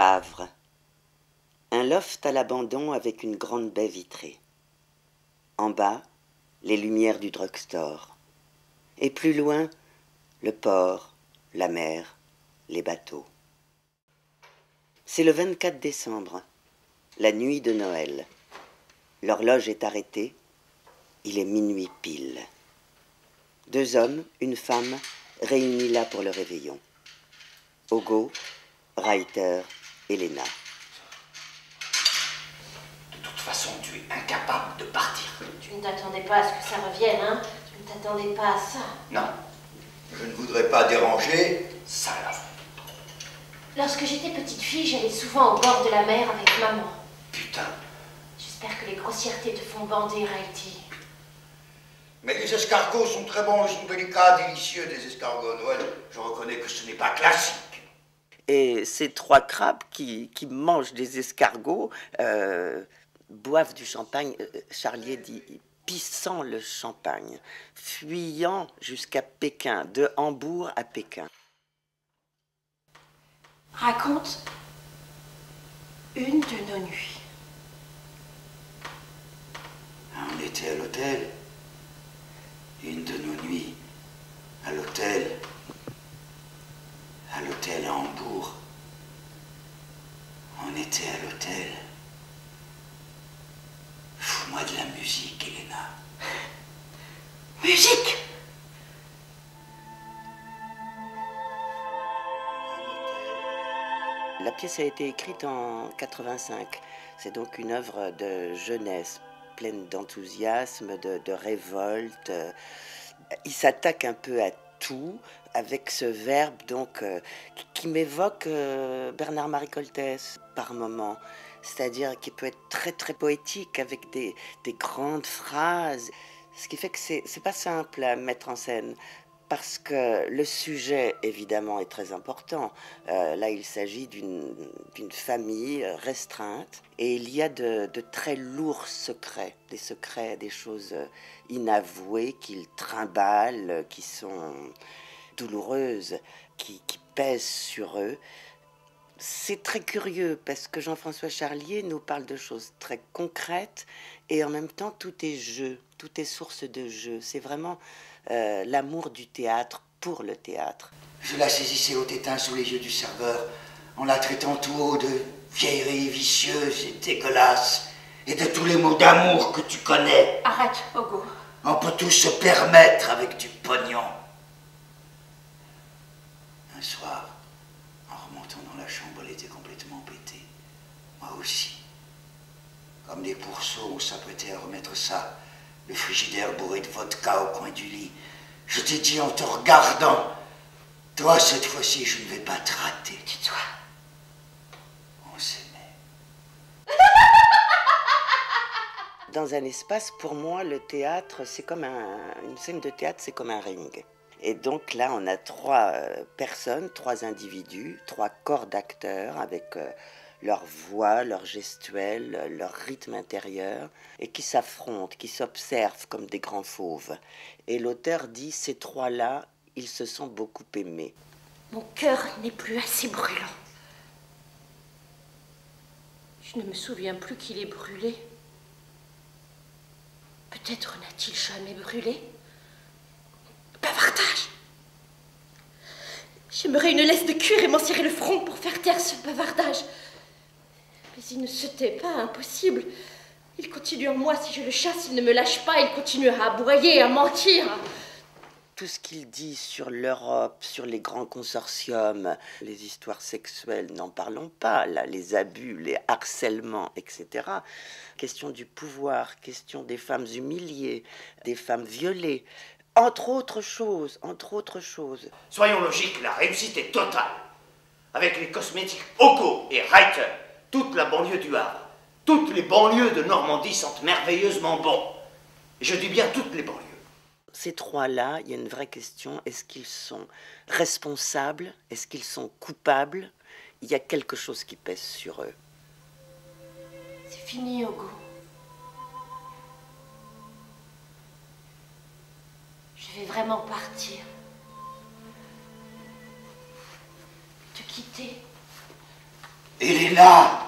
Havre. Un loft à l'abandon avec une grande baie vitrée. En bas, les lumières du drugstore. Et plus loin, le port, la mer, les bateaux. C'est le 24 décembre, la nuit de Noël. L'horloge est arrêtée, il est minuit pile. 2 hommes, une femme, réunis là pour le réveillon. Ogo, Reiter, Elena. De toute façon, tu es incapable de partir. Tu ne t'attendais pas à ce que ça revienne, hein? Tu ne t'attendais pas à ça. Non. Je ne voudrais pas déranger. Ça là. Lorsque j'étais petite fille, j'allais souvent au bord de la mer avec maman. Putain. J'espère que les grossièretés te font bander, Raïti. Mais les escargots sont très bons, ils sont délicats, délicieux, des escargots à Noël. Je reconnais que ce n'est pas classique. Et ces 3 crabes qui mangent des escargots boivent du champagne. Charlier dit pissant le champagne, fuyant jusqu'à Pékin, de Hambourg à Pékin. Raconte une de nos nuits. On était à l'hôtel. Une de nos nuits. À l'hôtel. À l'hôtel à Hambourg. On était à l'hôtel. Fous-moi de la musique, Elena. Musique! La pièce a été écrite en 85. C'est donc une œuvre de jeunesse, pleine d'enthousiasme, de révolte. Il s'attaque un peu à tout, avec ce verbe donc qui m'évoque Bernard-Marie Coltès par moments. C'est-à-dire qui peut être très très poétique, avec des grandes phrases. Ce qui fait que c'est pas simple à mettre en scène. Parce que le sujet, évidemment, est très important. Là, il s'agit d'une famille restreinte. Et il y a de très lourds secrets. Des secrets, des choses inavouées qu'ils trimballent, qui sont douloureuses, qui pèsent sur eux. C'est très curieux parce que Jean-François Charlier nous parle de choses très concrètes et en même temps tout est jeu, tout est source de jeu. C'est vraiment l'amour du théâtre pour le théâtre. Je la saisissais au tétin sous les yeux du serveur, en la traitant tout haut de vieillerie vicieuse et dégueulasse, et de tous les mots d'amour que tu connais. Arrête, Ogo. On peut tout se permettre avec du pognon. Un soir, en remontant dans la chambre, elle était complètement pétée. Moi aussi. Comme des pourceaux, on s'apprêtait à remettre ça, le frigidaire bourré de vodka au coin du lit. Je t'ai dit en te regardant, toi, cette fois-ci, je ne vais pas te rater. Tais-toi. On s'aimait. Dans un espace, pour moi, le théâtre, c'est comme une scène de théâtre, c'est comme un ring. Et donc là, on a 3 personnes, 3 individus, 3 corps d'acteurs avec leur voix, leur gestuelle, leur rythme intérieur, et qui s'affrontent, qui s'observent comme des grands fauves. Et l'auteur dit, ces 3-là, ils se sont beaucoup aimés. Mon cœur n'est plus assez brûlant. Je ne me souviens plus qu'il est brûlé. Peut-être n'a-t-il jamais brûlé? Bavardage! J'aimerais une laisse de cuir et m'en cirer le front pour faire taire ce bavardage. Mais il ne se tait pas, impossible. Il continue en moi, si je le chasse, il ne me lâche pas, il continue à aboyer, à mentir. Tout ce qu'il dit sur l'Europe, sur les grands consortiums, les histoires sexuelles, n'en parlons pas, là, les abus, les harcèlements, etc. Question du pouvoir, question des femmes humiliées, des femmes violées, entre autres choses, entre autres choses. Soyons logiques, la réussite est totale. Avec les cosmétiques Ogo et Reiter, toute la banlieue du Havre, toutes les banlieues de Normandie sentent merveilleusement bon. Et je dis bien toutes les banlieues. Ces 3-là, il y a une vraie question. Est-ce qu'ils sont responsables? Est-ce qu'ils sont coupables? Il y a quelque chose qui pèse sur eux. C'est fini, Ogo. Je vais vraiment partir. Te quitter. Elena!